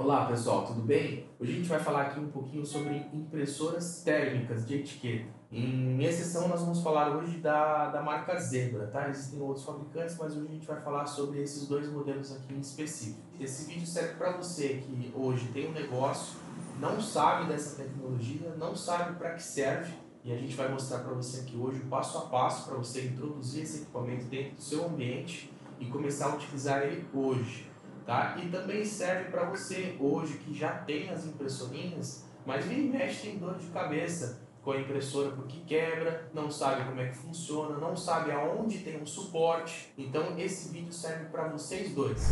Olá pessoal, tudo bem? Hoje a gente vai falar aqui um pouquinho sobre impressoras térmicas de etiqueta. Em exceção, nós vamos falar hoje da marca Zebra, tá? Existem outros fabricantes, mas hoje a gente vai falar sobre esses dois modelos aqui em específico. Esse vídeo serve para você que hoje tem um negócio, não sabe dessa tecnologia, não sabe para que serve, e a gente vai mostrar para você aqui hoje o passo a passo para você introduzir esse equipamento dentro do seu ambiente e começar a utilizar ele hoje. Tá? E também serve para você hoje que já tem as impressorinhas, mas vira e mexe tem dor de cabeça com a impressora porque quebra, não sabe como é que funciona, não sabe aonde tem um suporte. Então esse vídeo serve para vocês dois.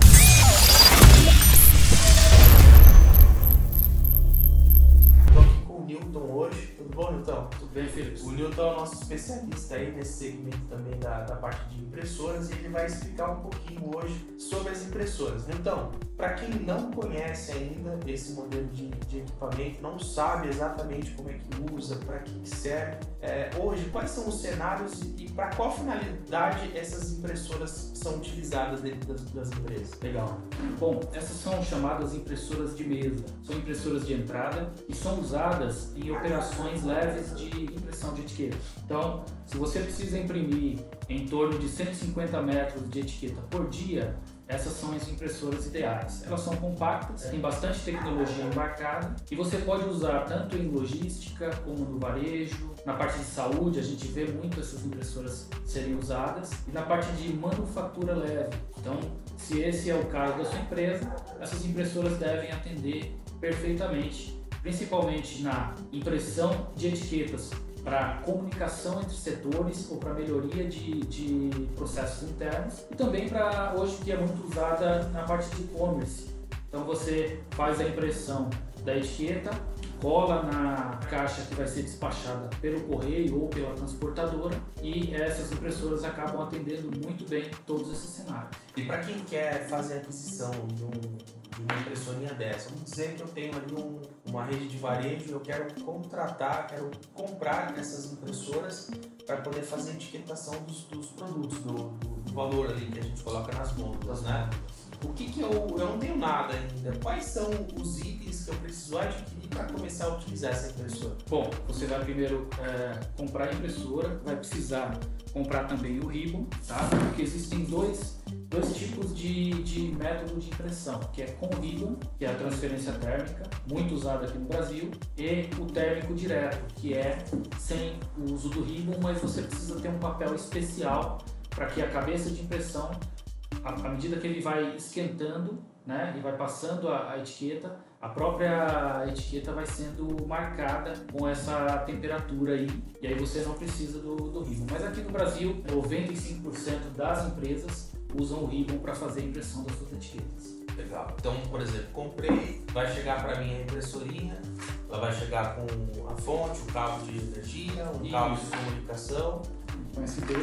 Estou aqui com o Newton hoje. Tudo bom, Newton? Tudo bem, Felipe? O Newton é o nosso especialista aí nesse segmento também da parte de impressoras e ele vai explicar um pouquinho hoje sobre as impressoras. Então, para quem não conhece ainda esse modelo de equipamento, não sabe exatamente como é que usa, para que serve, hoje quais são os cenários e para qual finalidade essas impressoras são utilizadas dentro das empresas? Legal. Bom, essas são chamadas impressoras de mesa. São impressoras de entrada e são usadas em operações leves de impressão de etiqueta. Então, se você precisa imprimir em torno de 150 metros de etiqueta por dia, essas são as impressoras ideais. Elas são compactas, têm bastante tecnologia embarcada e você pode usar tanto em logística como no varejo. Na parte de saúde, a gente vê muito essas impressoras serem usadas e na parte de manufatura leve. Então, se esse é o caso da sua empresa, essas impressoras devem atender perfeitamente, principalmente na impressão de etiquetas para comunicação entre setores ou para melhoria de processos internos e também para hoje que é muito usada na parte de e-commerce. Então você faz a impressão da etiqueta, cola na caixa que vai ser despachada pelo correio ou pela transportadora e essas impressoras acabam atendendo muito bem todos esses cenários. E para quem quer fazer a aquisição de uma impressorinha dessa, vamos dizer que eu tenho ali uma rede de varejo, eu quero comprar essas impressoras para poder fazer a etiquetação dos produtos, do valor ali que a gente coloca nas gôndolas, né? O que eu não tenho nada ainda? Quais são os itens que eu preciso adquirir para começar a utilizar essa impressora? Bom, você vai primeiro comprar a impressora, vai precisar comprar também o ribbon, tá? Porque existem dois tipos de método de impressão, que é com ribbon, que é a transferência térmica, muito usada aqui no Brasil, e o térmico direto, que é sem o uso do ribbon, mas você precisa ter um papel especial para que a cabeça de impressão, à medida que ele vai esquentando, né, e vai passando a etiqueta, a própria etiqueta vai sendo marcada com essa temperatura aí, e aí você não precisa do ribbon. Mas aqui no Brasil, 95% das empresas usam o ribbon para fazer a impressão das suas etiquetas. Legal. Então, por exemplo, comprei, vai chegar para mim a impressorinha, ela vai chegar com a fonte, o cabo de energia, cabo de comunicação. USB,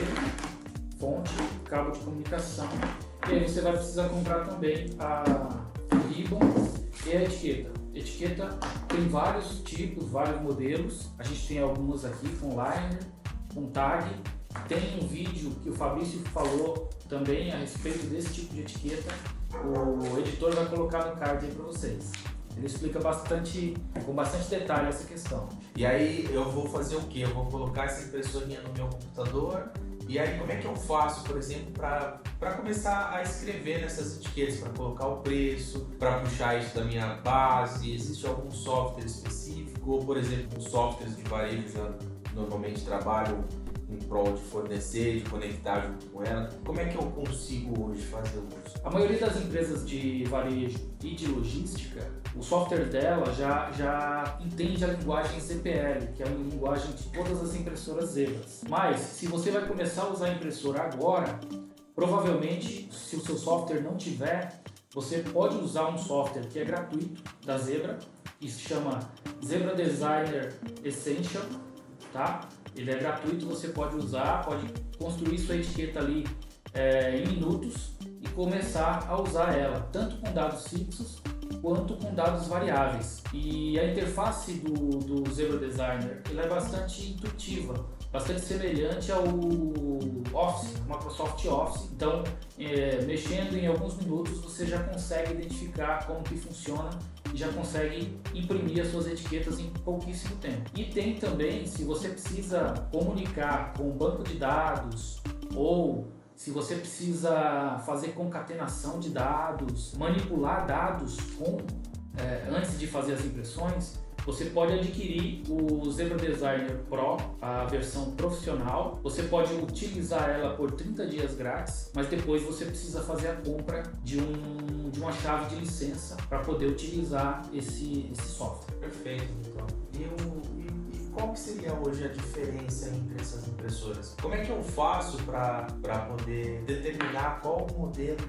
fonte, cabo de comunicação. E aí você vai precisar comprar também o ribbon e a etiqueta. Etiqueta tem vários tipos, vários modelos. A gente tem algumas aqui com liner, com tag. Tem um vídeo que o Fabrício falou também a respeito desse tipo de etiqueta. O editor vai colocar no card aí para vocês. Ele explica com bastante detalhe essa questão. E aí eu vou fazer o quê? Eu vou colocar essa impressorinha no meu computador. E aí como é que eu faço, por exemplo, para começar a escrever nessas etiquetas, para colocar o preço, para puxar isso da minha base? Existe algum software específico? Ou, por exemplo, os softwares de varejo já normalmente trabalham em prol de fornecer, de conectar junto com ela. Como é que eu consigo hoje fazer o uso? A maioria das empresas de varejo e de logística, o software dela já entende a linguagem ZPL, que é a linguagem de todas as impressoras Zebras. Mas, se você vai começar a usar a impressora agora, provavelmente, se o seu software não tiver, você pode usar um software que é gratuito da Zebra, que se chama Zebra Designer Essential, tá? Ele é gratuito, você pode usar, pode construir sua etiqueta ali em minutos e começar a usar ela, tanto com dados fixos quanto com dados variáveis. E a interface do Zebra Designer ela é bastante intuitiva, bastante semelhante ao Office, Microsoft Office. Então, mexendo em alguns minutos, você já consegue identificar como que funciona já consegue imprimir as suas etiquetas em pouquíssimo tempo. E tem também, se você precisa comunicar com um banco de dados ou se você precisa fazer concatenação de dados, manipular dados antes de fazer as impressões, você pode adquirir o Zebra Designer Pro, a versão profissional. Você pode utilizar ela por 30 dias grátis, mas depois você precisa fazer a compra de uma chave de licença para poder utilizar esse software. Perfeito, então. E qual que seria hoje a diferença entre essas impressoras? Como é que eu faço para poder determinar qual modelo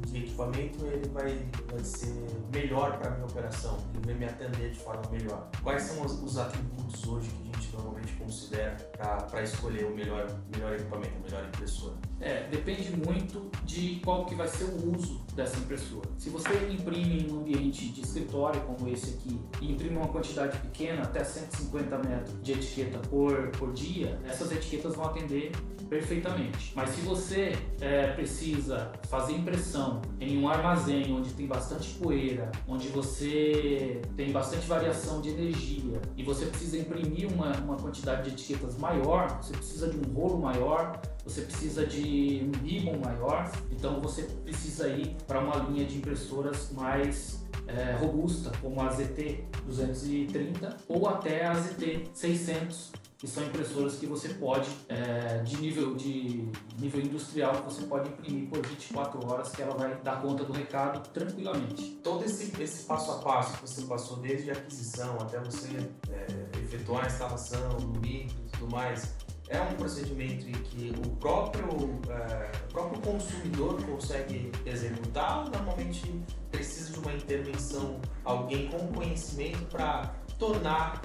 de equipamento ele vai ser melhor para a minha operação, ele vai me atender de forma melhor? Quais são os atributos hoje que a gente normalmente considera para escolher o melhor equipamento, a melhor impressora? Depende muito de qual que vai ser o uso dessa impressora. Se você imprime em um ambiente de escritório como esse aqui e imprime uma quantidade pequena, até 150 metros de etiqueta por dia, essas etiquetas vão atender perfeitamente. Mas se você precisa fazer impressão em um armazém onde tem bastante poeira, onde você tem bastante variação de energia e você precisa imprimir uma quantidade de etiquetas maior, você precisa de um rolo maior, você precisa de um ribbon maior, então você precisa ir para uma linha de impressoras mais robusta, como a ZT230 ou até a ZT600, que são impressoras que você pode, de nível industrial, que você pode imprimir por 24 horas, que ela vai dar conta do recado tranquilamente. Todo esse passo a passo que você passou, desde a aquisição até você efetuar a instalação, no micro e tudo mais, é um procedimento em que o próprio consumidor consegue executar, ou normalmente precisa de uma intervenção, alguém com conhecimento para tornar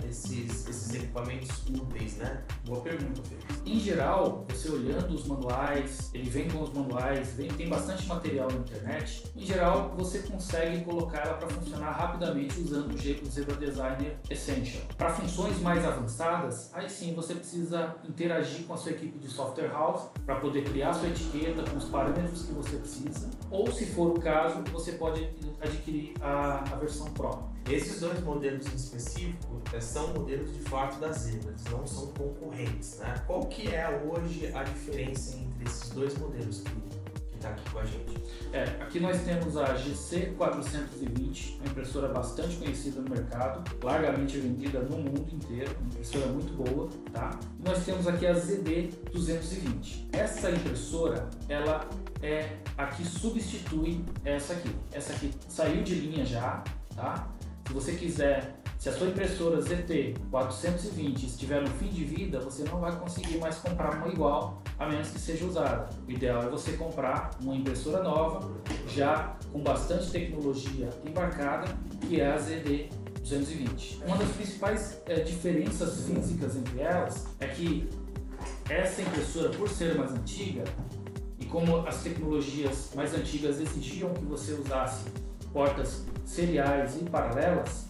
esses equipamentos úteis, né? Boa pergunta, Felipe. Em geral, você olhando os manuais, ele vem com os manuais, tem bastante material na internet. Em geral, você consegue colocar ela para funcionar rapidamente usando o Zebra Designer Essential. Para funções mais avançadas, aí sim você precisa interagir com a sua equipe de software house para poder criar sua etiqueta com os parâmetros que você precisa. Ou, se for o caso, você pode adquirir a versão Pro. Esses dois modelos em específico são modelos de fato da Zebra, eles não são concorrentes, né? Qual que é hoje a diferença entre esses dois modelos que está aqui com a gente? Aqui nós temos a GC420, uma impressora bastante conhecida no mercado, largamente vendida no mundo inteiro, uma impressora muito boa, tá? E nós temos aqui a ZD220. Essa impressora, ela é a que substitui essa aqui. Essa aqui saiu de linha já, tá? Se você quiser, se a sua impressora ZT420 estiver no fim de vida, você não vai conseguir mais comprar uma igual, a menos que seja usada. O ideal é você comprar uma impressora nova, já com bastante tecnologia embarcada, que é a ZD220. Uma das principais diferenças físicas entre elas é que essa impressora, por ser mais antiga, e como as tecnologias mais antigas exigiam que você usasse portas seriais e paralelas,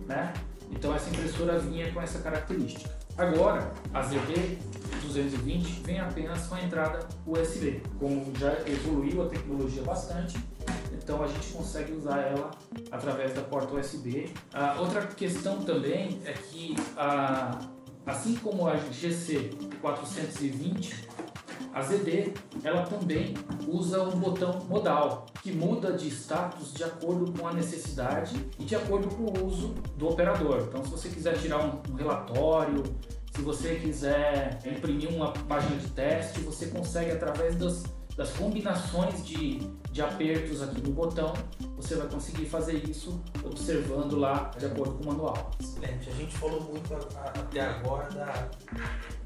né? Então essa impressora vinha com essa característica. Agora, a ZD220 vem apenas com a entrada USB. Como já evoluiu a tecnologia bastante, então a gente consegue usar ela através da porta USB. Outra questão também é que, assim como a GC420, a ZD ela também usa um botão modal, que muda de status de acordo com a necessidade e de acordo com o uso do operador. Então, se você quiser tirar um relatório, se você quiser imprimir uma página de teste, você consegue, através das combinações de apertos aqui do botão, você vai conseguir fazer isso observando lá de acordo com o manual. Excelente. A gente falou muito até agora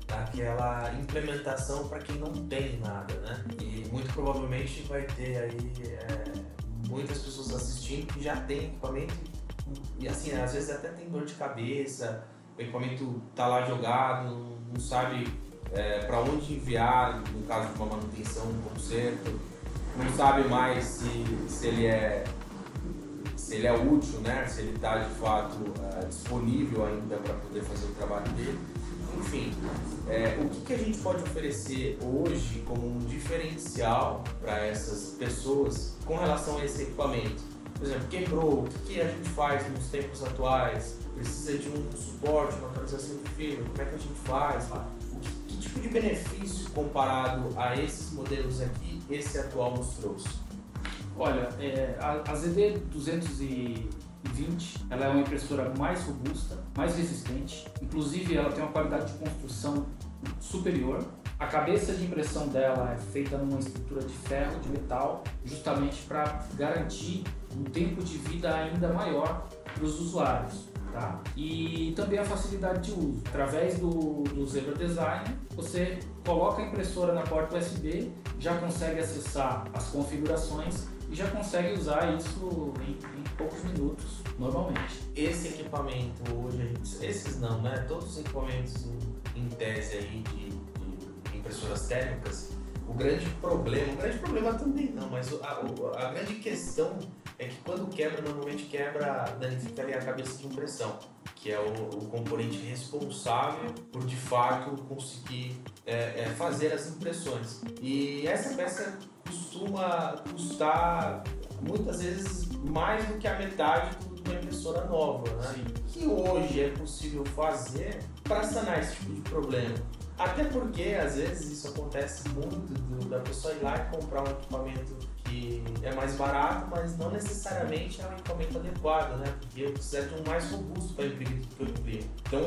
daquela implementação para quem não tem nada, né? E muito provavelmente vai ter aí muitas pessoas assistindo que já tem equipamento e assim, às vezes até tem dor de cabeça, o equipamento tá lá jogado, não sabe para onde enviar, no caso de uma manutenção, um conserto, não sabe mais se ele é útil, né? Se ele está de fato disponível ainda para poder fazer o trabalho dele. Enfim, o que a gente pode oferecer hoje como um diferencial para essas pessoas com relação a esse equipamento? Por exemplo, quebrou, o que a gente faz nos tempos atuais? Precisa de um suporte, uma atualização de firmware, como é que a gente faz? Que tipo de benefício comparado a esses modelos aqui, esse atual nos trouxe? Olha, a ZD220 ela é uma impressora mais robusta, mais resistente, inclusive ela tem uma qualidade de construção superior. A cabeça de impressão dela é feita numa estrutura de ferro, de metal, justamente para garantir um tempo de vida ainda maior para os usuários. Tá? E também a facilidade de uso. Através do Zebra Design, você coloca a impressora na porta USB, já consegue acessar as configurações e já consegue usar isso em poucos minutos, normalmente. Esse equipamento hoje, esses não, né? Todos os equipamentos em tese aí de impressoras térmicas, o grande problema também não, mas a grande questão é que quando quebra, normalmente danifica ali a cabeça de impressão, que é o componente responsável por de fato conseguir fazer as impressões. E essa peça costuma custar muitas vezes mais do que a metade de uma impressora nova, né? Sim. Que hoje é possível fazer para sanar esse tipo de problema. Até porque às vezes isso acontece muito da pessoa ir lá e comprar um equipamento que é mais barato, mas não necessariamente é um equipamento adequado, né? Porque eu preciso de um mais robusto para imprimir do que eu imprimo. Então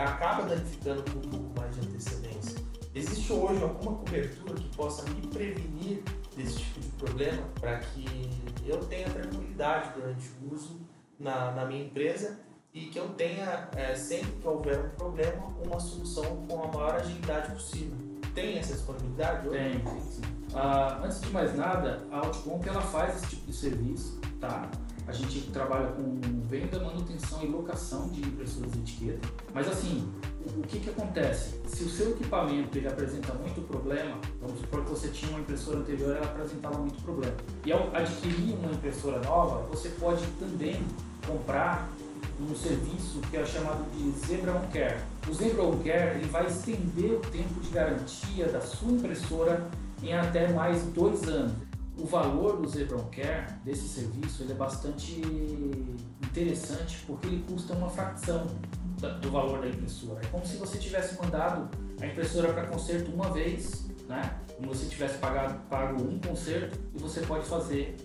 acaba danificando com um pouco mais de antecedência. Existe hoje alguma cobertura que possa me prevenir desse tipo de problema para que eu tenha tranquilidade durante o uso na minha empresa e que eu tenha, sempre que houver um problema, uma solução com a maior agilidade possível? Tem essa disponibilidade hoje? Tem, sim. Antes de mais nada, a Outcomp ela faz esse tipo de serviço, tá? A gente trabalha com venda, manutenção e locação de impressoras de etiqueta. Mas assim, o que acontece? Se o seu equipamento ele apresenta muito problema, vamos supor que você tinha uma impressora anterior e ela apresentava muito problema. E ao adquirir uma impressora nova, você pode também comprar um serviço que é chamado de Zebra On Care. O Zebra On Care ele vai estender o tempo de garantia da sua impressora em até mais 2 anos. O valor do Zebra On Care, desse serviço, ele é bastante interessante porque ele custa uma fração do valor da impressora. É como se você tivesse mandado a impressora para conserto uma vez, né? Como se você tivesse pago um conserto e você pode fazer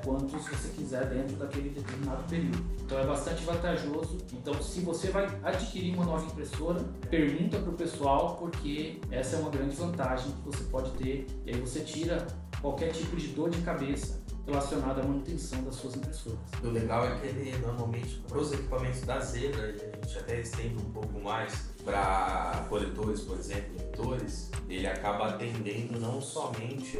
quantos você quiser dentro daquele determinado período. Então é bastante vantajoso. Então se você vai adquirir uma nova impressora, pergunta para o pessoal, porque essa é uma grande vantagem que você pode ter e aí você tira qualquer tipo de dor de cabeça relacionada à manutenção das suas impressoras. O legal é que ele normalmente, para os equipamentos da Zebra, e a gente até estende um pouco mais para coletores, por exemplo, editores, ele acaba atendendo não somente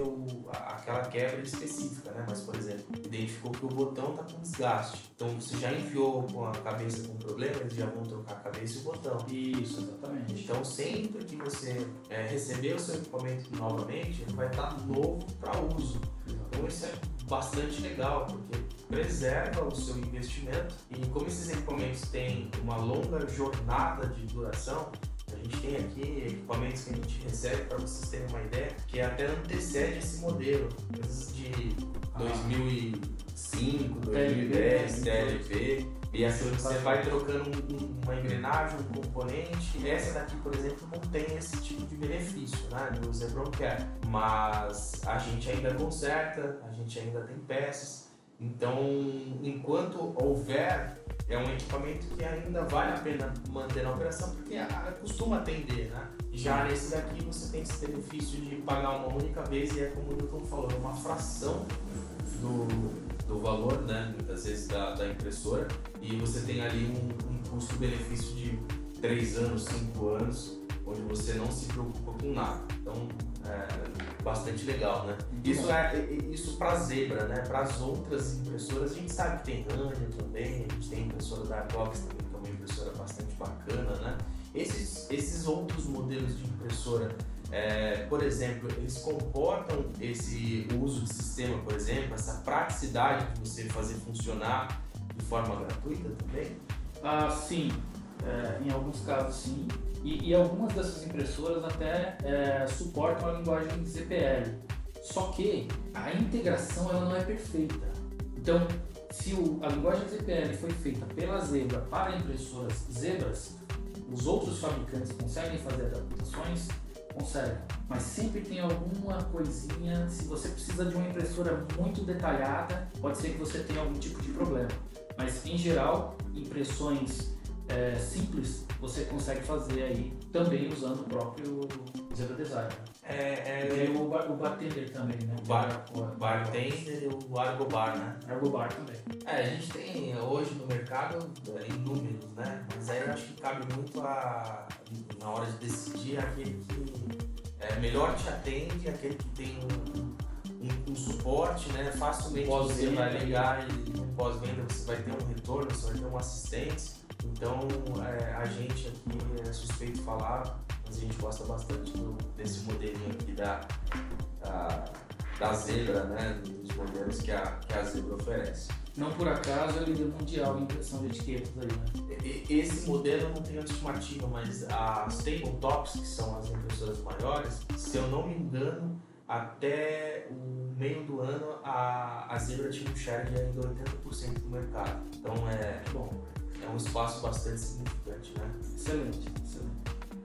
aquela quebra específica, né? Mas, por exemplo, identificou que o botão está com desgaste. Então, você já enviou com a cabeça com problema, eles já vão trocar a cabeça e o botão. Isso, exatamente. Então, sempre que você receber o seu equipamento novamente, ele vai estar novo para uso. Então, isso é bastante legal, porque preserva o seu investimento e como esses equipamentos têm uma longa jornada de duração, a gente tem aqui equipamentos que a gente recebe, para vocês terem uma ideia, que até antecede esse modelo, coisas de 2005, 2010, TLP, e assim você vai trocando uma engrenagem, um componente. Essa daqui, por exemplo, não tem esse tipo de benefício, né, do Zebra On Care, mas a gente ainda conserta, a gente ainda tem peças. Então, enquanto houver, é um equipamento que ainda vale a pena manter na operação, porque costuma atender, né? Já nesse daqui você tem esse benefício de pagar uma única vez e é como o Newton falou, é uma fração do valor, né? Muitas vezes da impressora, e você tem ali um custo-benefício de 3 anos, 5 anos, onde você não se preocupa com nada. Então, bastante legal, né? Isso para Zebra, né? Para as outras impressoras, a gente sabe que tem Rania também, a gente tem a impressora da Cox também, que é uma impressora bastante bacana, né? Esses outros modelos de impressora, por exemplo, eles comportam esse uso de sistema, por exemplo, essa praticidade de você fazer funcionar de forma gratuita também? Sim, em alguns casos sim. E algumas dessas impressoras até suportam a linguagem ZPL. Só que a integração ela não é perfeita. Então, se a linguagem ZPL foi feita pela Zebra para impressoras Zebras, os outros fabricantes conseguem fazer adaptações? Conseguem, mas sempre tem alguma coisinha. Se você precisa de uma impressora muito detalhada, pode ser que você tenha algum tipo de problema. Mas, em geral, impressões simples você consegue fazer aí também usando o próprio Zebra Design. Tem o Bartender também, né? O Bartender e o Argobar, né? Argobar também. A gente tem hoje no mercado inúmeros, né? Mas aí eu acho que cabe muito na hora de decidir aquele que melhor te atende, aquele que tem um suporte, né? Facilmente você vai ligar e no pós-venda você vai ter um retorno, você vai ter uma assistência. Então a gente aqui é suspeito falar, mas a gente gosta bastante desse modelinho aqui da Zebra, né? Dos modelos que a Zebra oferece. Não por acaso é líder mundial em impressão de etiquetas aí, né? Esse modelo eu não tenho estimativa, mas as tabletops, que são as impressoras maiores, se eu não me engano, até o meio do ano a Zebra tinha um share de ainda 80% do mercado. Então é um espaço bastante significante, né? Excelente.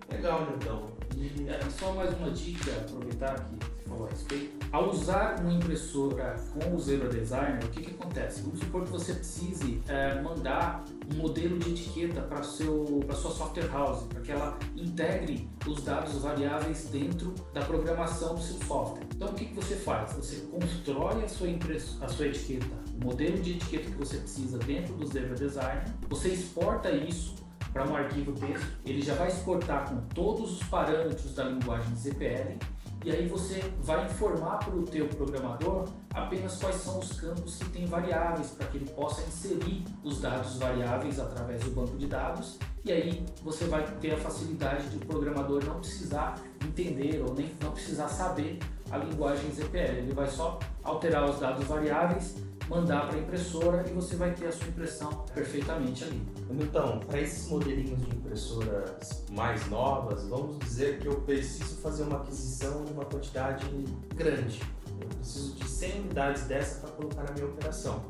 Legal, então. E só mais uma dica, aproveitar que você falou a respeito. Ao usar uma impressora com o Zebra Designer, o que acontece? Vamos supor que você precise mandar um modelo de etiqueta para sua software house, para que ela integre os dados variáveis dentro da programação do seu software. Então o que você faz? Você constrói a sua etiqueta, o modelo de etiqueta que você precisa dentro do Zebra Designer, você exporta isso para um arquivo texto, ele já vai exportar com todos os parâmetros da linguagem ZPL, e aí você vai informar para o teu programador apenas quais são os campos que tem variáveis, para que ele possa inserir os dados variáveis através do banco de dados, e aí você vai ter a facilidade de o programador não precisar entender ou nem não precisar saber a linguagem ZPL, ele vai só alterar os dados variáveis, mandar para a impressora e você vai ter a sua impressão perfeitamente ali. Então, para esses modelinhos de impressoras mais novas, vamos dizer que eu preciso fazer uma aquisição de uma quantidade grande. Eu preciso de 100 unidades dessa para colocar na minha operação.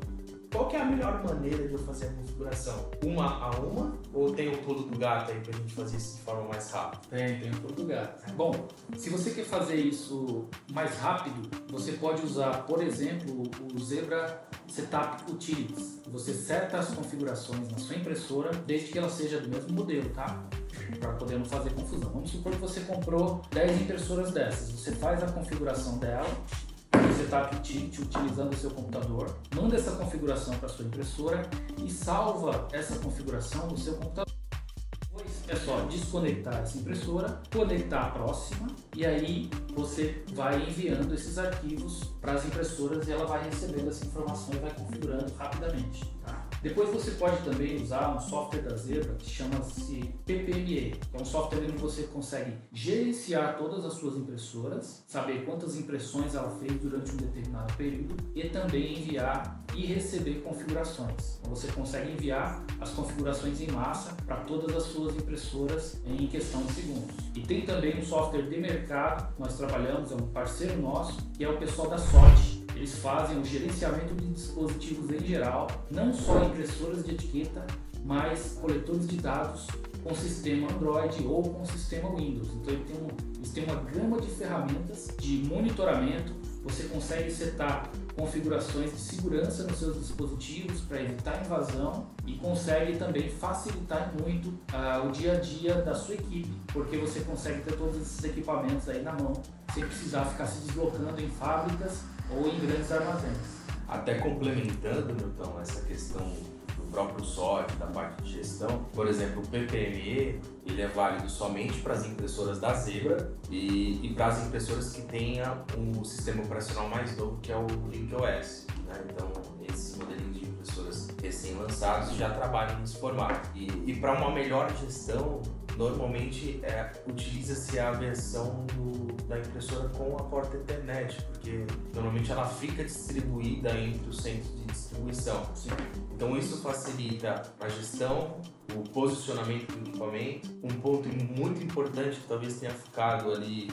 Qual que é a melhor maneira de eu fazer a configuração? Uma a uma? Ou tem o pulo do gato aí para a gente fazer isso de forma mais rápida? Tem o pulo do gato. Bom, se você quer fazer isso mais rápido, você pode usar, por exemplo, o Zebra Setup Utilities. Você seta as configurações na sua impressora, desde que ela seja do mesmo modelo, tá? Para poder não fazer confusão. Vamos supor que você comprou 10 impressoras dessas. Você faz a configuração dela, Setup Utility, utilizando o seu computador, manda essa configuração para a sua impressora e salva essa configuração no seu computador. Depois é só desconectar essa impressora, conectar a próxima e aí você vai enviando esses arquivos para as impressoras e ela vai recebendo essa informação e vai configurando rapidamente. Tá? Depois você pode também usar um software da Zebra que chama-se PPME, que é um software onde você consegue gerenciar todas as suas impressoras, saber quantas impressões ela fez durante um determinado período e também enviar e receber configurações. Então você consegue enviar as configurações em massa para todas as suas impressoras em questão de segundos. E tem também um software de mercado que nós trabalhamos, é um parceiro nosso, que é o pessoal da Sorte. Eles fazem o gerenciamento de dispositivos em geral, não só impressoras de etiqueta, mas coletores de dados com sistema Android ou com sistema Windows. Então eles têm uma gama de ferramentas de monitoramento. Você consegue setar configurações de segurança nos seus dispositivos para evitar invasão e consegue também facilitar muito o dia a dia da sua equipe, porque você consegue ter todos esses equipamentos aí na mão, sem precisar ficar se deslocando em fábricas ou em grandes armazéns. Até complementando, então, essa questão do próprio SOT, da parte de gestão, por exemplo, o PPME, ele é válido somente para as impressoras da Zebra e para as impressoras que tenham um sistema operacional mais novo, que é o LinkOS. Né? Então, esses modelinhos de impressoras recém-lançados já trabalham nesse formato. E para uma melhor gestão, normalmente utiliza-se a versão da impressora com a porta Ethernet, porque normalmente ela fica distribuída entre os centros de distribuição. Sim. Então isso facilita a gestão, o posicionamento do equipamento. Um ponto muito importante que talvez tenha ficado ali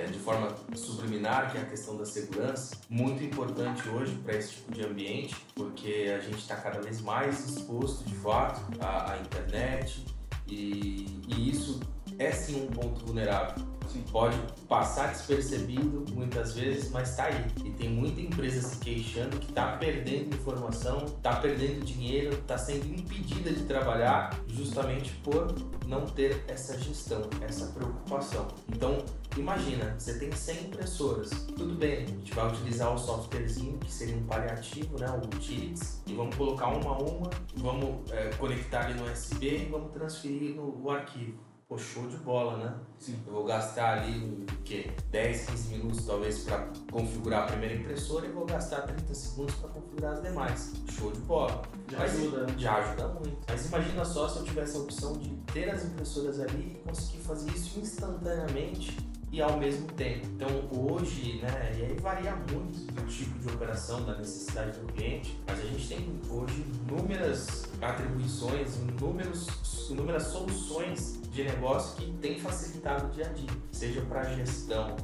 de forma subliminar, que é a questão da segurança, muito importante hoje para esse tipo de ambiente, porque a gente está cada vez mais exposto de fato à internet e isso é sim um ponto vulnerável. Sim. Pode passar despercebido muitas vezes, mas está aí. E tem muita empresa se queixando que está perdendo informação, está perdendo dinheiro, está sendo impedida de trabalhar justamente por não ter essa gestão, essa preocupação. Então, imagina, você tem 100 impressoras. Tudo bem, a gente vai utilizar o softwarezinho, que seria um paliativo, né, o Utilities, e vamos colocar uma a uma, vamos conectar ali no USB e vamos transferir o arquivo. Pô, show de bola, né? Sim. Eu vou gastar ali, 10, 15 minutos talvez para configurar a primeira impressora e vou gastar 30 segundos para configurar as demais. Show de bola. Já ajuda. Já ajuda muito. Mas imagina só se eu tivesse a opção de ter as impressoras ali e conseguir fazer isso instantaneamente e ao mesmo tempo. Então hoje, né, e aí varia muito do tipo de operação, da necessidade do cliente, mas a gente tem hoje inúmeras atribuições, inúmeras soluções de negócio que tem facilitado o dia a dia, seja para gestão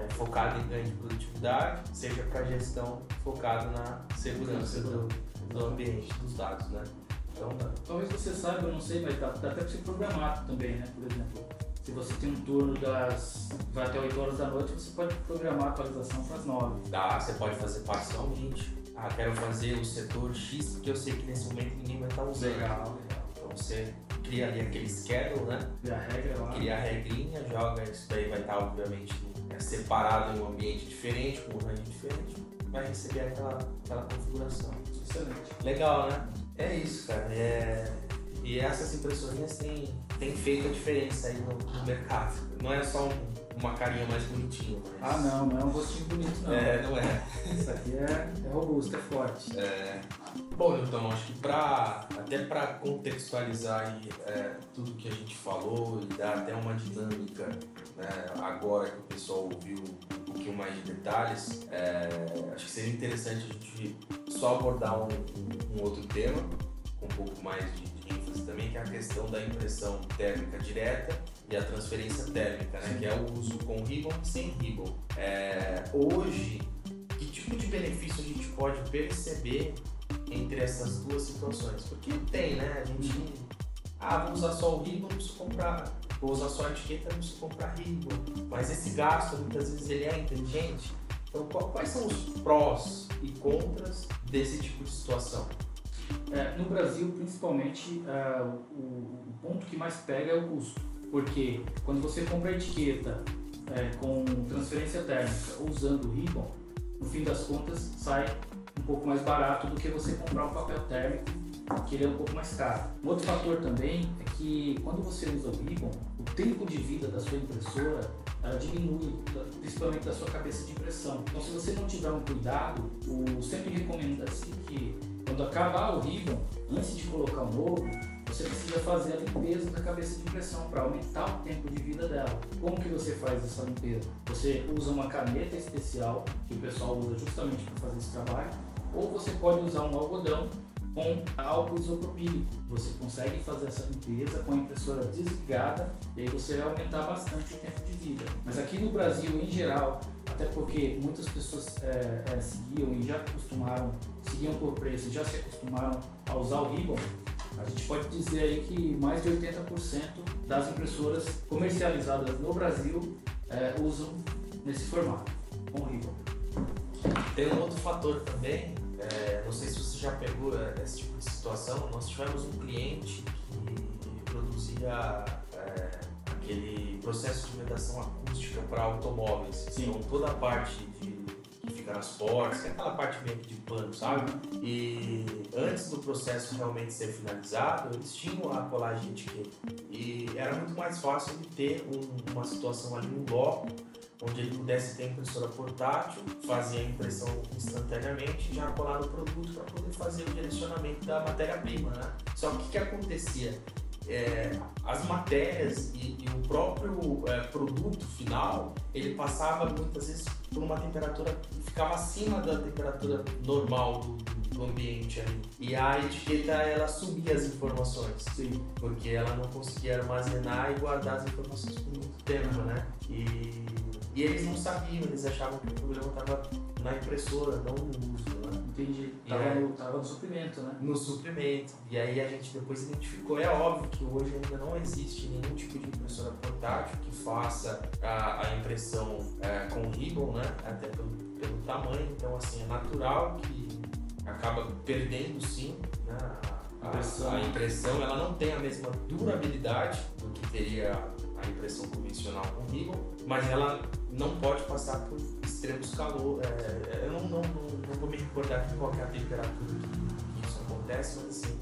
focada em ganho de produtividade, seja para gestão focada na segurança do ambiente, dos dados, né? Então, talvez você saiba, eu não sei, mas dá até para você programar também, né? Por exemplo, se você tem um turno vai até 8 horas da noite, você pode programar a atualização para as 9. Dá, você pode fazer parcialmente. Quero fazer o setor X, porque eu sei que nesse momento ninguém vai estar usando. Legal. Então você cria ali aquele schedule, né? Cria a regra lá. Cria a regrinha, joga, isso daí vai estar obviamente separado em um ambiente diferente, com um range diferente, vai receber aquela configuração. Excelente. Legal, né? É isso, cara. E essas impressorinhas têm feito a diferença aí no mercado. Não é só uma carinha mais bonitinha. Mas... não é um rostinho bonito, não. Não é. Isso aqui é robusto, é forte. Bom, então, acho que até para contextualizar aí, tudo que a gente falou e dar até uma dinâmica, né, agora que o pessoal ouviu um pouquinho mais de detalhes, acho que seria interessante a gente só abordar um outro tema, com um pouco mais de ênfase também, que é a questão da impressão térmica direta e a transferência térmica, né, que é o uso com ribbon e sem ribbon. Hoje, que tipo de benefício a gente pode perceber entre essas duas situações? Porque tem, né? A gente... vou usar só o ribbon, não preciso comprar. Vou usar só a etiqueta, não preciso comprar ribbon. Mas esse gasto, muitas vezes, ele é inteligente. Então, quais são os prós e contras desse tipo de situação? No Brasil, principalmente, o ponto que mais pega é o custo. Porque quando você compra a etiqueta com transferência térmica ou usando o ribbon, no fim das contas, sai um pouco mais barato do que você comprar um papel térmico, que ele é um pouco mais caro. Um outro fator também é que quando você usa o ribbon, o tempo de vida da sua impressora ela diminui, principalmente da sua cabeça de impressão. Então, se você não tiver um cuidado, sempre recomenda-se que quando acabar o ribbon, antes de colocar o novo, você precisa fazer a limpeza da cabeça de impressão para aumentar o tempo de vida dela. Como que você faz essa limpeza? Você usa uma caneta especial, que o pessoal usa justamente para fazer esse trabalho, ou você pode usar um algodão com álcool isopropílico. Você consegue fazer essa limpeza com a impressora desligada e aí você vai aumentar bastante o tempo de vida. Mas aqui no Brasil, em geral, até porque muitas pessoas seguiam e já seguiam por preço, já se acostumaram a usar o ribbon, a gente pode dizer aí que mais de 80% das impressoras comercializadas no Brasil usam nesse formato, com o ribbon. Tem um outro fator também, não sei se você já pegou esse tipo de situação. Nós tivemos um cliente que produzia aquele processo de vedação acústica para automóveis. Sim. Então toda a parte que fica nas portas, que é aquela parte meio que de pano, sabe? E antes do processo realmente ser finalizado, eles tinham a colagem de etiqueta. E era muito mais fácil de ter uma situação ali, um bloco, onde ele pudesse ter a impressora portátil, fazer a impressão instantaneamente e já colar no produto para poder fazer o direcionamento da matéria-prima, né? Só que o que acontecia? as matérias e o próprio produto final, ele passava muitas vezes por uma temperatura que ficava acima da temperatura normal do ambiente ali. E a etiqueta, ela subia as informações. Sim. Porque ela não conseguia armazenar e guardar as informações por muito tempo, né? E eles não sabiam, eles achavam que o problema estava na impressora, não no uso, né? Entendi. Tava no suprimento, né? No suprimento. E aí a gente depois identificou. É óbvio que hoje ainda não existe nenhum tipo de impressora portátil que faça a impressão com ribbon, né? Até pelo tamanho. Então, assim, é natural que acaba perdendo, sim, né? A impressão. Ela não tem a mesma durabilidade do que teria a impressão convencional com ribbon, mas ela não pode passar por extremos calor. Eu não vou me recordar aqui qual é a temperatura que isso acontece, mas assim,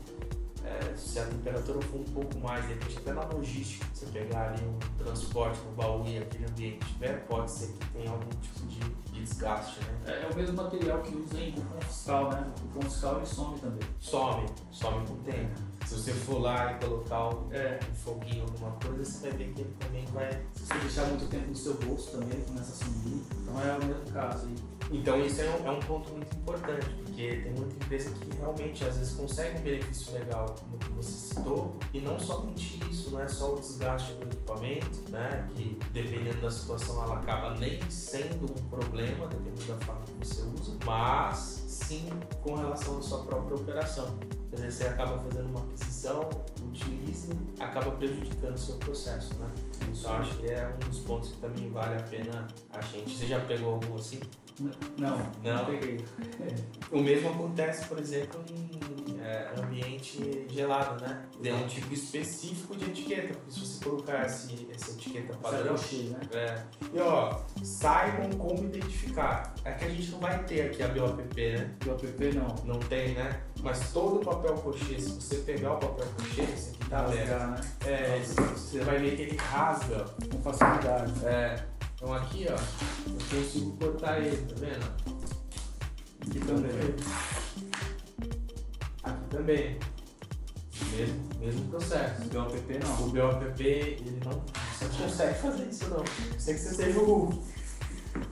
se a temperatura for um pouco mais, de repente até na logística, você pegar ali um transporte no baú e aquele ambiente tiver, pode ser que tenha algum tipo de desgaste, né? É o mesmo material que usa em cupom fiscal, né? O cupom fiscal ele some também. Some com o tempo. Se você for lá e colocar um foguinho, alguma coisa, você vai ver que ele também vai... Se você deixar muito tempo no seu bolso também, ele começa a sumir. Então é o mesmo caso aí. Então isso é um ponto muito importante, porque tem muita empresa que realmente às vezes consegue um benefício legal, como você citou, e não somente isso, não é só o desgaste do equipamento, né? Que dependendo da situação ela acaba nem sendo um problema, dependendo da forma que você usa, mas sim com relação à sua própria operação. Quer dizer, você acaba fazendo uma aquisição, utiliza e acaba prejudicando o seu processo, né? Isso eu acho que é um dos pontos que também vale a pena a gente. Você já pegou algum assim? Não peguei. O mesmo acontece, por exemplo, em ambiente gelado, né? Tem um tipo específico de etiqueta, porque se você colocar essa etiqueta padrão, né? E ó, saibam como identificar. É que a gente não vai ter aqui a BOPP, né? BOPP não. Não tem, né? Mas todo o papel crochê, se você pegar o papel crochê, esse aqui tá aberto, né? Você vai ver que ele rasga com facilidade. Então aqui, ó, eu consigo cortar ele, tá vendo? Aqui também. Aqui também. Mesmo processo. O BOPP não. O BOPP, ele você não consegue fazer isso não. Sei que você seja o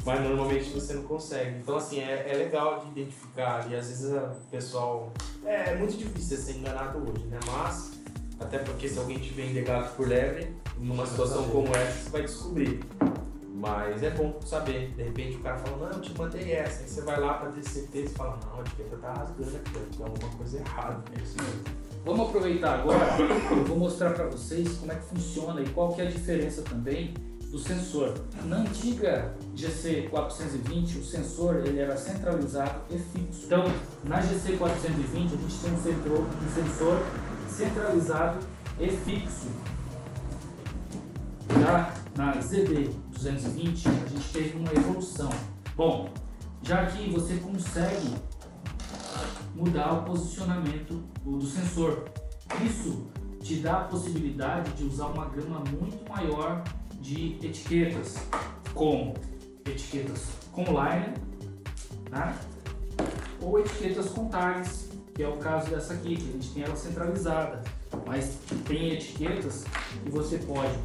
mas normalmente você não consegue. Então assim, é legal de identificar e às vezes o pessoal... É muito difícil ser enganado hoje, né? Mas, até porque se alguém te vender gato por lebre, numa situação como essa, você vai descobrir. Mas é bom saber. De repente o cara fala, não, eu te mandei essa. Aí você vai lá para ter certeza e fala, não, a etiqueta tá rasgando aqui, tem alguma coisa errada. É isso mesmo. Vamos aproveitar agora, eu vou mostrar para vocês como é que funciona e qual que é a diferença também do sensor. Na antiga GC420, o sensor ele era centralizado e fixo. Então, na GC420 a gente tem um sensor centralizado e fixo. Já na ZB220 a gente teve uma evolução. Bom, já que você consegue mudar o posicionamento do sensor, isso te dá a possibilidade de usar uma gama muito maior de etiquetas, como etiquetas com liner, né? Ou etiquetas com tags, que é o caso dessa aqui, que a gente tem ela centralizada, mas tem etiquetas que você pode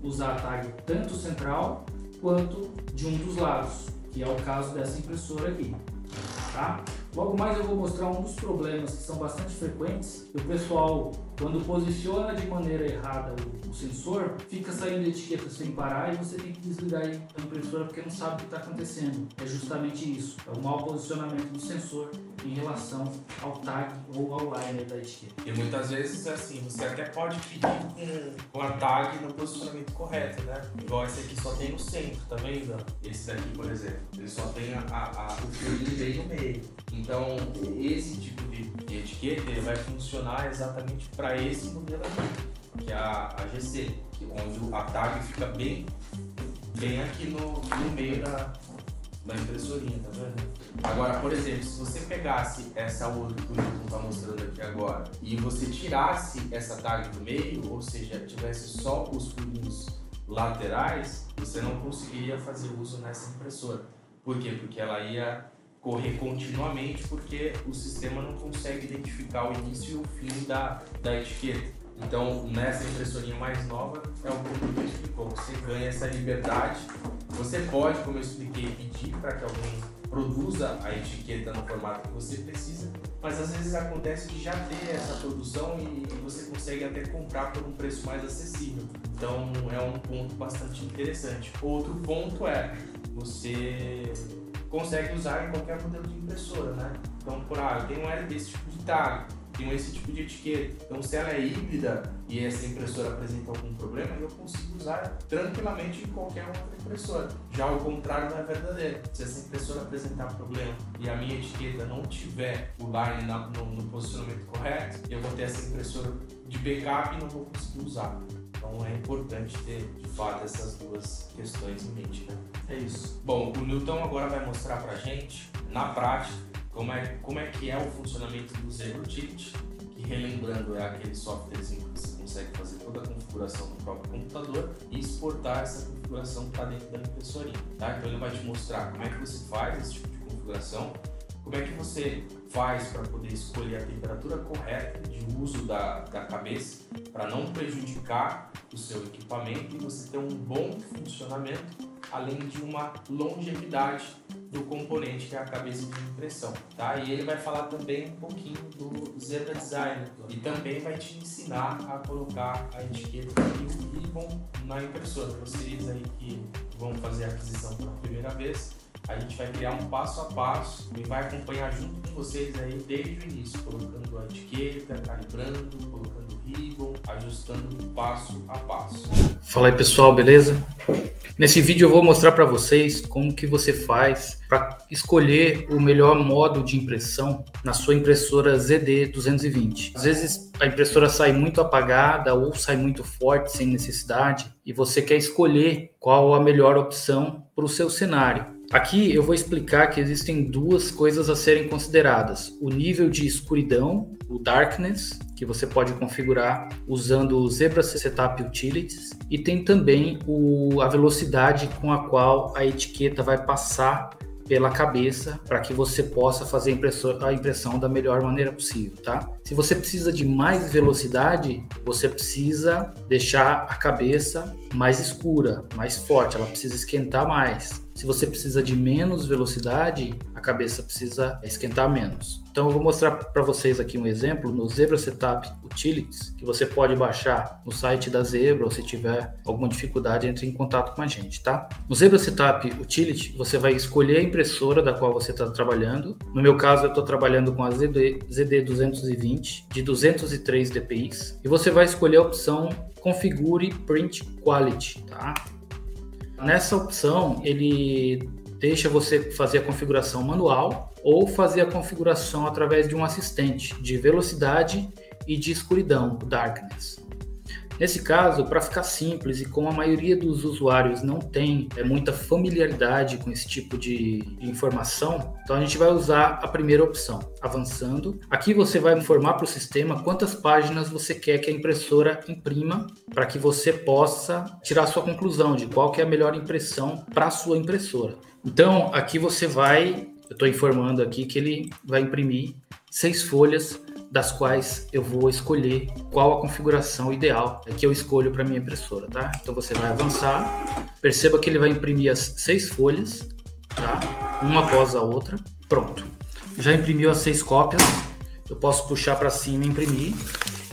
usar a tag tanto central quanto de um dos lados, que é o caso dessa impressora aqui, tá? Logo mais eu vou mostrar um dos problemas que são bastante frequentes, que o pessoal, quando posiciona de maneira errada o sensor, fica saindo etiqueta sem parar e você tem que desligar a impressora porque não sabe o que está acontecendo. É justamente isso, é o mau posicionamento do sensor em relação ao tag ou ao liner da etiqueta. E muitas vezes, assim, você até pode pedir com a tag no posicionamento correto, né? Igual esse aqui só tem no centro, tá vendo? Esse daqui, por exemplo, ele só tem o furinho bem no meio. Então, esse tipo de etiqueta ele vai funcionar exatamente para esse modelo aqui, que é a GC, onde a tag fica bem aqui no meio da impressorinha, tá vendo? Agora, por exemplo, se você pegasse essa outra que o Newton está mostrando aqui agora e você tirasse essa tag do meio, ou seja, tivesse só os furinhos laterais, você não conseguiria fazer uso nessa impressora. Por quê? Porque ela ia correr continuamente porque o sistema não consegue identificar o início e o fim da etiqueta. Então, nessa impressorinha mais nova, é o que o Bruno explicou. Você ganha essa liberdade. Você pode, como eu expliquei, pedir para que alguém produza a etiqueta no formato que você precisa, mas às vezes acontece de já ter essa produção e você consegue até comprar por um preço mais acessível. Então, é um ponto bastante interessante. Outro ponto é, você consegue usar em qualquer modelo de impressora, né? Então, eu tenho um LP desse tipo de tag, tenho esse tipo de etiqueta. Então, se ela é híbrida e essa impressora apresenta algum problema, eu consigo usar tranquilamente em qualquer outra impressora. Já o contrário não é verdadeiro. Se essa impressora apresentar problema e a minha etiqueta não tiver o line no posicionamento correto, eu vou ter essa impressora de backup e não vou conseguir usar. Então, é importante ter, de fato, essas duas questões em mente, né? É isso. Bom, o Newton agora vai mostrar pra gente, na prática, como é que é o funcionamento do Zebra Utility, que, relembrando, é aquele softwarezinho que você consegue fazer toda a configuração no próprio computador e exportar essa configuração para dentro da impressorinha, tá? Então ele vai te mostrar como é que você faz esse tipo de configuração, como é que você faz para poder escolher a temperatura correta de uso da cabeça para não prejudicar o seu equipamento e você ter um bom funcionamento, além de uma longevidade do componente que é a cabeça de impressão, tá? E ele vai falar também um pouquinho do Zebra Designer e também vai te ensinar a colocar a etiqueta e o ribbon na impressora. Vocês aí que vão fazer a aquisição pela primeira vez, a gente vai criar um passo a passo e vai acompanhar junto com vocês aí desde o início, colocando a etiqueta, calibrando, colocando o ribbon, ajustando passo a passo. Fala aí pessoal, beleza? Nesse vídeo eu vou mostrar para vocês como que você faz para escolher o melhor modo de impressão na sua impressora ZD220. Às vezes a impressora sai muito apagada ou sai muito forte sem necessidade e você quer escolher qual a melhor opção para o seu cenário. Aqui eu vou explicar que existem duas coisas a serem consideradas: o nível de escuridão, o darkness, que você pode configurar usando o Zebra Setup Utilities, e tem também a velocidade com a qual a etiqueta vai passar pela cabeça para que você possa fazer a impressão da melhor maneira possível, tá? Se você precisa de mais velocidade, você precisa deixar a cabeça mais escura, mais forte, ela precisa esquentar mais. Se você precisa de menos velocidade, a cabeça precisa esquentar menos. Então eu vou mostrar para vocês aqui um exemplo no Zebra Setup Utilities, que você pode baixar no site da Zebra, ou se tiver alguma dificuldade, entre em contato com a gente, tá? No Zebra Setup Utility, você vai escolher a impressora da qual você está trabalhando. No meu caso, eu estou trabalhando com a ZD220 de 203 dpi, e você vai escolher a opção Configure Print Quality, tá? Nessa opção, ele deixa você fazer a configuração manual ou fazer a configuração através de um assistente de velocidade e de escuridão, o darkness. Nesse caso, para ficar simples e como a maioria dos usuários não tem muita familiaridade com esse tipo de informação, então a gente vai usar a primeira opção, avançando. Aqui você vai informar para o sistema quantas páginas você quer que a impressora imprima para que você possa tirar sua conclusão de qual que é a melhor impressão para a sua impressora. Então aqui você vai, eu estou informando aqui que ele vai imprimir 6 folhas, das quais eu vou escolher qual a configuração ideal que eu escolho para minha impressora, tá? Então você vai avançar, perceba que ele vai imprimir as 6 folhas, tá? Uma após a outra, pronto. Já imprimiu as 6 cópias, eu posso puxar para cima e imprimir.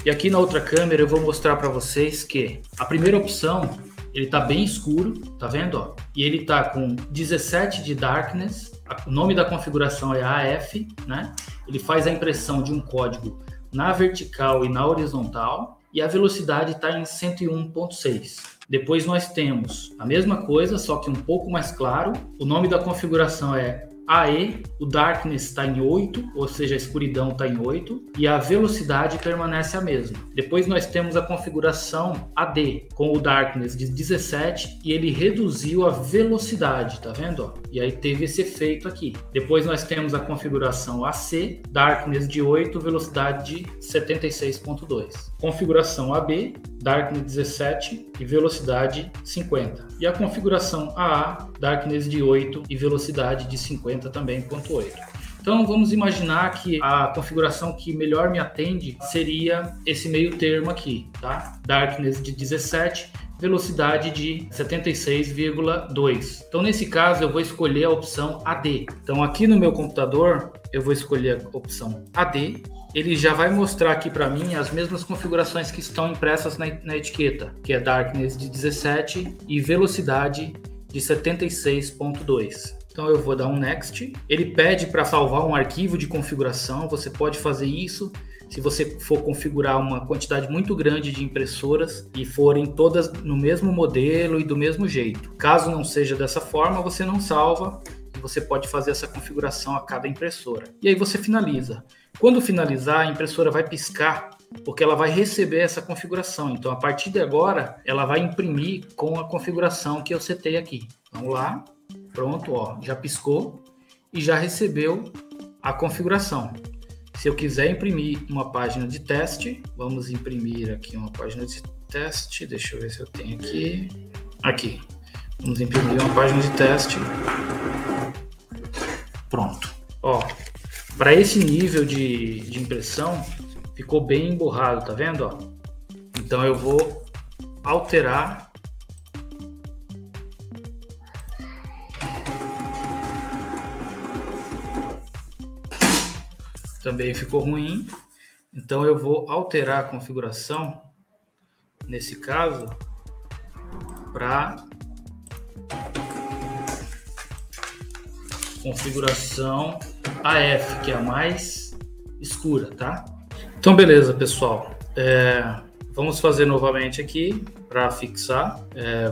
E aqui na outra câmera eu vou mostrar para vocês que a primeira opção, ele está bem escuro, tá vendo? Ó? E ele está com 17 de darkness, o nome da configuração é AF, né? Ele faz a impressão de um código na vertical e na horizontal, e a velocidade está em 101.6. Depois nós temos a mesma coisa, só que um pouco mais claro. O nome da configuração é AE, o darkness está em 8, ou seja, a escuridão está em 8, e a velocidade permanece a mesma. Depois nós temos a configuração AD, com o darkness de 17, e ele reduziu a velocidade, tá vendo? Ó? E aí teve esse efeito aqui. Depois nós temos a configuração AC, darkness de 8, velocidade de 76.2. Configuração AB, darkness 17 e velocidade 50. E a configuração AA, darkness de 8 e velocidade de 50 também, 0.8. Então vamos imaginar que a configuração que melhor me atende seria esse meio termo aqui, tá? Darkness de 17, velocidade de 76,2. Então nesse caso eu vou escolher a opção AD. Então aqui no meu computador eu vou escolher a opção AD. Ele já vai mostrar aqui para mim as mesmas configurações que estão impressas na etiqueta, que é Darkness de 17 e velocidade de 76,2. Então eu vou dar um Next. Ele pede para salvar um arquivo de configuração. Você pode fazer isso se você for configurar uma quantidade muito grande de impressoras e forem todas no mesmo modelo e do mesmo jeito. Caso não seja dessa forma, você não salva e você pode fazer essa configuração a cada impressora. E aí você finaliza. Quando finalizar, a impressora vai piscar porque ela vai receber essa configuração. Então a partir de agora, ela vai imprimir com a configuração que eu setei aqui. Vamos lá. Pronto, ó, já piscou e já recebeu a configuração. Se eu quiser imprimir uma página de teste, vamos imprimir aqui uma página de teste. Deixa eu ver se eu tenho aqui. Aqui. Vamos imprimir uma página de teste. Pronto. Ó, para esse nível de impressão, ficou bem emborrado, tá vendo? Ó? Então eu vou alterar. Também ficou ruim, então eu vou alterar a configuração, nesse caso, para configuração AF, que é a mais escura, tá? Então beleza, pessoal, vamos fazer novamente aqui para fixar,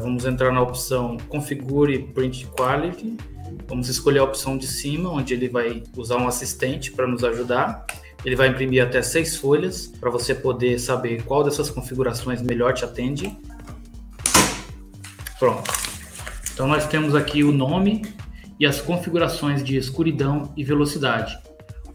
vamos entrar na opção Configure Print Quality. Vamos escolher a opção de cima, onde ele vai usar um assistente para nos ajudar. Ele vai imprimir até 6 folhas, para você poder saber qual dessas configurações melhor te atende. Pronto. Então nós temos aqui o nome e as configurações de escuridão e velocidade.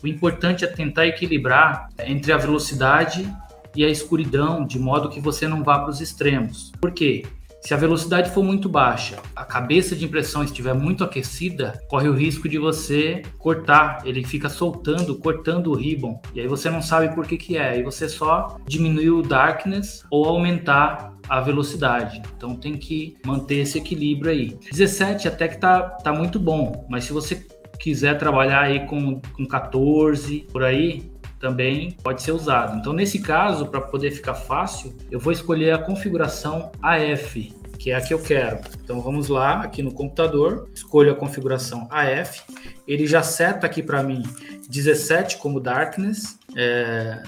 O importante é tentar equilibrar entre a velocidade e a escuridão, de modo que você não vá para os extremos. Por quê? Se a velocidade for muito baixa, a cabeça de impressão estiver muito aquecida, corre o risco de você cortar, ele fica soltando, cortando o ribbon, e aí você não sabe por que que é, e você só diminui o darkness ou aumentar a velocidade. Então tem que manter esse equilíbrio aí. 17 até que tá muito bom, mas se você quiser trabalhar aí com 14, por aí, também pode ser usado. Então, nesse caso, para poder ficar fácil, eu vou escolher a configuração AF, que é a que eu quero. Então, vamos lá, aqui no computador, escolho a configuração AF. Ele já seta aqui para mim 17 como Darkness,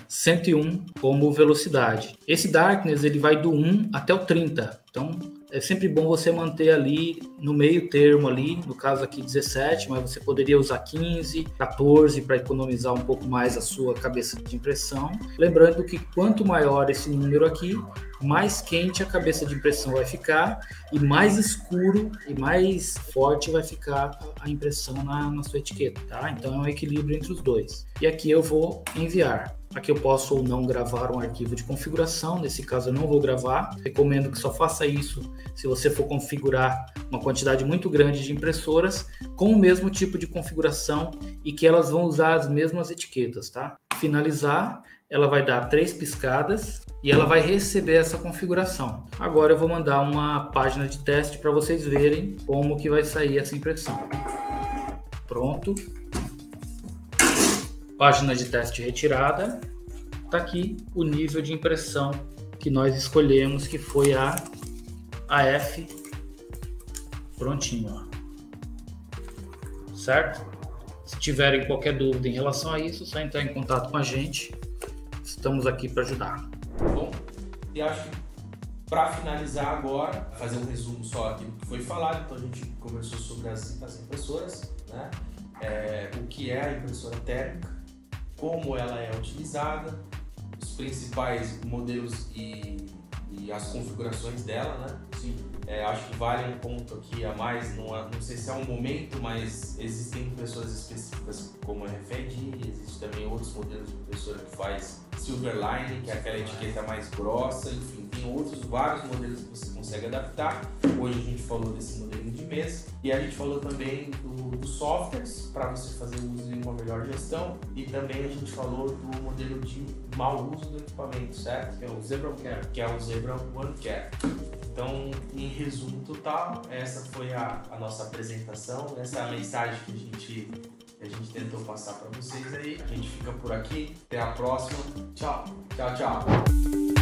101 como velocidade. Esse Darkness, ele vai do 1 até o 30. Então, é sempre bom você manter ali no meio termo ali, no caso aqui 17, mas você poderia usar 15, 14 para economizar um pouco mais a sua cabeça de impressão. Lembrando que quanto maior esse número aqui, mais quente a cabeça de impressão vai ficar e mais escuro e mais forte vai ficar a impressão na sua etiqueta, tá? Então é um equilíbrio entre os dois. E aqui eu vou enviar. Aqui eu posso ou não gravar um arquivo de configuração, nesse caso eu não vou gravar. Recomendo que só faça isso se você for configurar uma quantidade muito grande de impressoras com o mesmo tipo de configuração e que elas vão usar as mesmas etiquetas, tá? Finalizar, ela vai dar 3 piscadas e ela vai receber essa configuração. Agora eu vou mandar uma página de teste para vocês verem como que vai sair essa impressão. Pronto. Página de teste retirada. Está aqui o nível de impressão que nós escolhemos, que foi a AF. Prontinho, ó. Certo? Se tiverem qualquer dúvida em relação a isso, é só entrar em contato com a gente. Estamos aqui para ajudar. Bom, e acho que para finalizar agora, fazer um resumo só aqui do que foi falado. Então a gente conversou sobre as impressoras, né? O que é a impressora térmica, como ela é utilizada, os principais modelos e as configurações dela, né? Sim. Acho que vale um ponto aqui a mais, não sei se é um momento, mas existem impressoras específicas como a RFID, existem também outros modelos de impressora que faz Silverline, que é aquela etiqueta mais grossa, enfim, tem vários modelos que você consegue adaptar. Hoje a gente falou desse modelinho de mesa e a gente falou também dos softwares para você fazer uso de uma melhor gestão, e também a gente falou do modelo de mau uso do equipamento, certo? Que é o Zebra Care. Que é o Zebra One Care. Então, em resumo total, essa foi a nossa apresentação, essa é a mensagem que a gente tentou passar para vocês aí. A gente fica por aqui, até a próxima. Tchau, tchau, tchau.